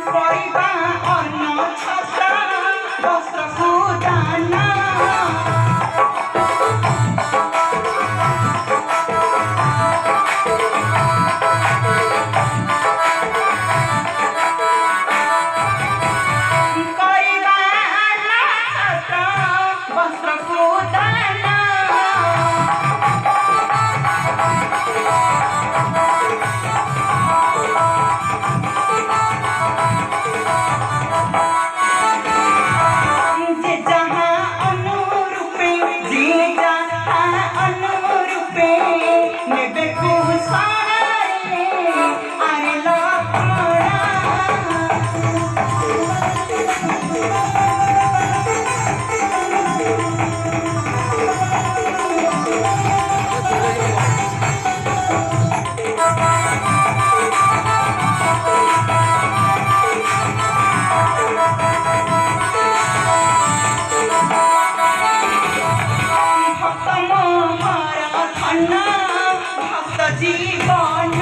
ପରିବା ଅନ୍ନ ଛତ୍ର ବସ୍ତ୍ରକୁ ଦାନ କରିବା ଅନ୍ନ ଛତ୍ର ବସ୍ତ୍ରକୁ ଦାନ जे जहाँ अनुरूपे जे जहाँ अनुरूपे नेबे कुसारे आरे लपड़ा भक्त मोहर धन भक्त जीवन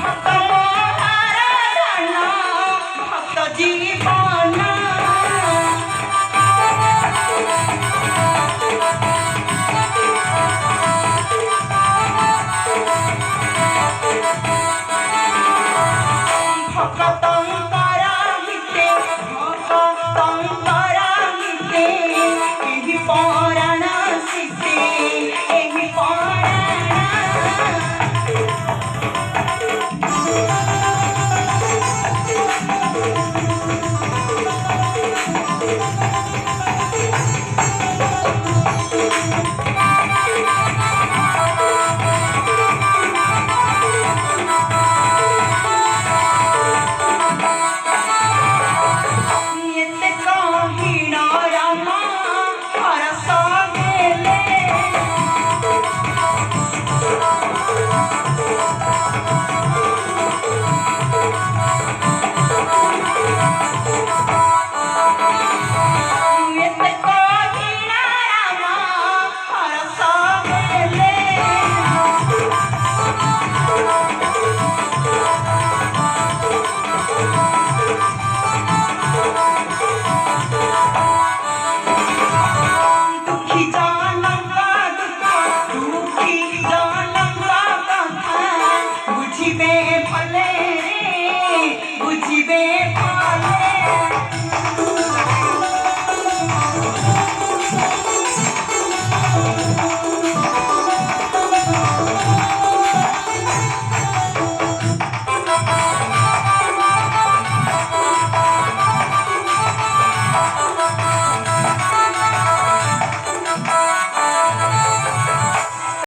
भक्त मोहर धन भक्त जीवन भक्तଙ୍କର ହିତେ ଭକ୍ତଙ୍କର ହିତେ ଏହି ପରାଣ ସିତେ ଏହି ପରାଣ ଏତେ କହିଣ ରାମ ହରଷ ଦେଲେ ଏତେ କହିଣ ରାମ ହରଷ ଦେଲେ दुखी जनଙ୍କ ଦୁଃଖ ଦୁଃଖୀ जनଙ୍କ କଥା ବୁଝିବେ